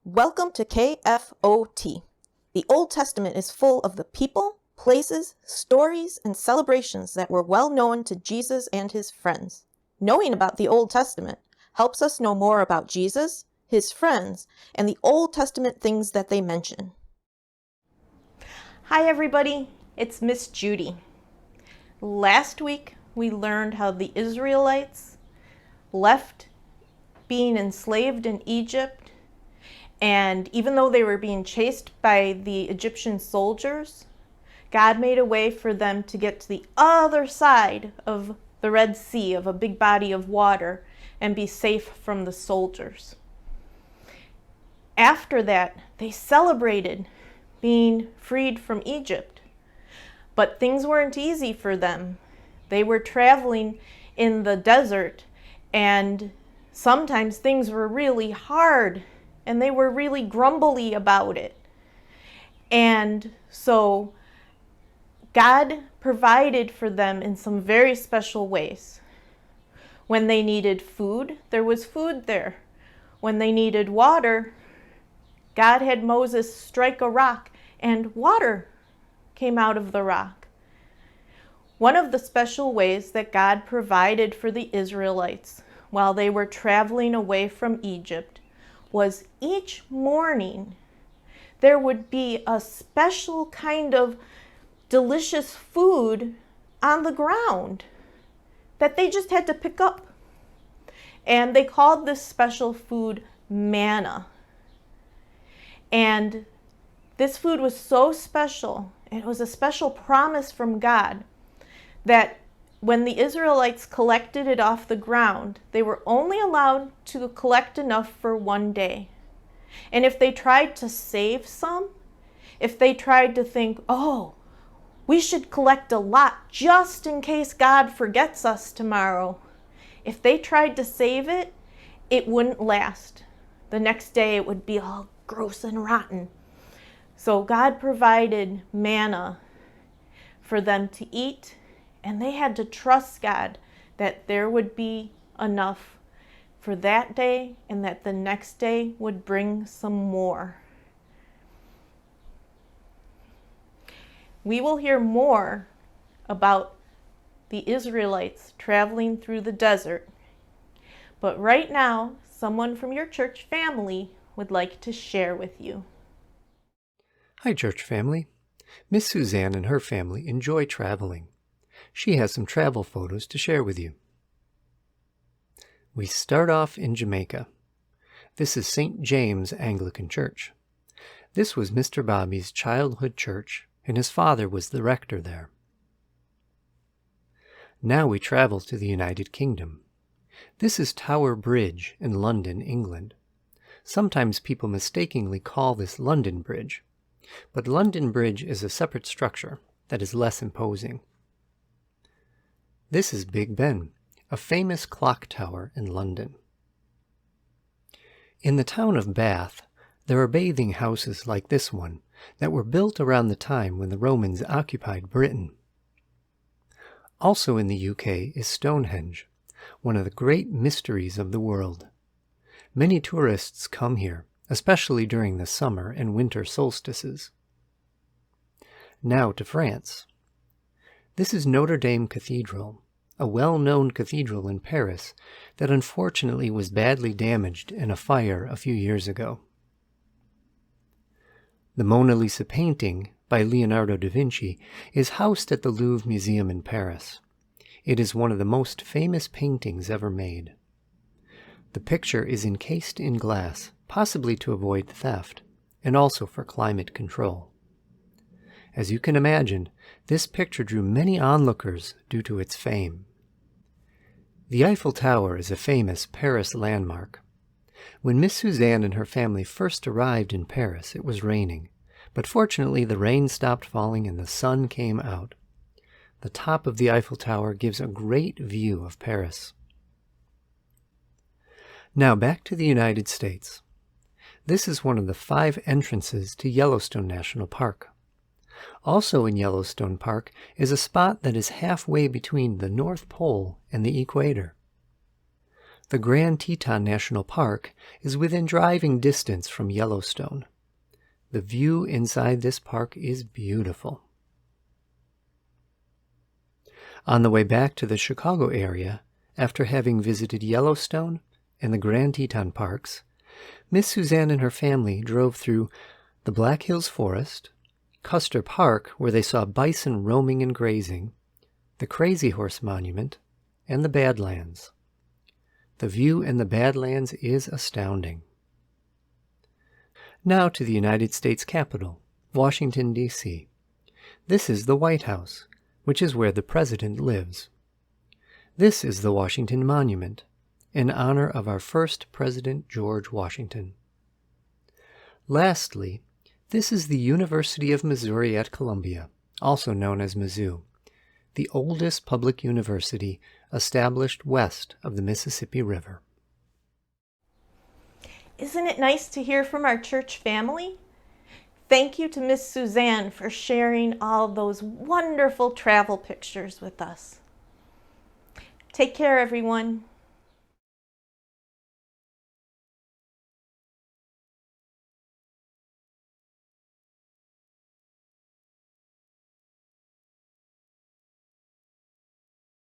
Welcome to KFOT. The Old Testament is full of the people, places, stories, and celebrations that were well known to Jesus and his friends. Knowing about the Old Testament helps us know more about Jesus, his friends, and the Old Testament things that they mention. Hi everybody, it's Miss Judy. Last week we learned how the Israelites left being enslaved in Egypt, and even though they were being chased by the Egyptian soldiers, God made a way for them to get to the other side of the Red Sea, of a big body of water, and be safe from the soldiers. After that, they celebrated being freed from Egypt. But things weren't easy for them. They were traveling in the desert, and sometimes things were really hard, and they were really grumbly about it. And so God provided for them in some very special ways. When they needed food, there was food there. When they needed water, God had Moses strike a rock and water came out of the rock. One of the special ways that God provided for the Israelites while they were traveling away from Egypt was each morning there would be a special kind of delicious food on the ground that they just had to pick up. And they called this special food manna. And this food was so special, it was a special promise from God, that when the Israelites collected it off the ground, they were only allowed to collect enough for one day. And if they tried to save some, if they tried to think, oh, we should collect a lot just in case God forgets us tomorrow, if they tried to save it, it wouldn't last. The next day it would be all gross and rotten. So God provided manna for them to eat, and they had to trust God that there would be enough for that day and that the next day would bring some more. We will hear more about the Israelites traveling through the desert. But right now, someone from your church family would like to share with you. Hi, church family. Miss Suzanne and her family enjoy traveling. She has some travel photos to share with you. We start off in Jamaica. This is St. James Anglican Church. This was Mr. Bobby's childhood church, and his father was the rector there. Now we travel to the United Kingdom. This is Tower Bridge in London, England. Sometimes people mistakenly call this London Bridge, but London Bridge is a separate structure that is less imposing. This is Big Ben, a famous clock tower in London. In the town of Bath, there are bathing houses like this one that were built around the time when the Romans occupied Britain. Also in the UK is Stonehenge, one of the great mysteries of the world. Many tourists come here, especially during the summer and winter solstices. Now to France. This is Notre Dame Cathedral, a well-known cathedral in Paris that unfortunately was badly damaged in a fire a few years ago. The Mona Lisa painting by Leonardo da Vinci is housed at the Louvre Museum in Paris. It is one of the most famous paintings ever made. The picture is encased in glass, possibly to avoid theft, and also for climate control. As you can imagine, this picture drew many onlookers due to its fame. The Eiffel Tower is a famous Paris landmark. When Miss Suzanne and her family first arrived in Paris, it was raining, but fortunately the rain stopped falling and the sun came out. The top of the Eiffel Tower gives a great view of Paris. Now back to the United States. This is one of the 5 entrances to Yellowstone National Park. Also in Yellowstone Park is a spot that is halfway between the North Pole and the equator. The Grand Teton National Park is within driving distance from Yellowstone. The view inside this park is beautiful. On the way back to the Chicago area, after having visited Yellowstone and the Grand Teton Parks, Miss Suzanne and her family drove through the Black Hills Forest, Custer Park, where they saw bison roaming and grazing, the Crazy Horse Monument, and the Badlands. The view in the Badlands is astounding. Now to the United States Capitol, Washington, D.C. This is the White House, which is where the President lives. This is the Washington Monument, in honor of our first President, George Washington. Lastly, this is the University of Missouri at Columbia, also known as Mizzou, the oldest public university established west of the Mississippi River. Isn't it nice to hear from our church family? Thank you to Miss Suzanne for sharing all those wonderful travel pictures with us. Take care, everyone.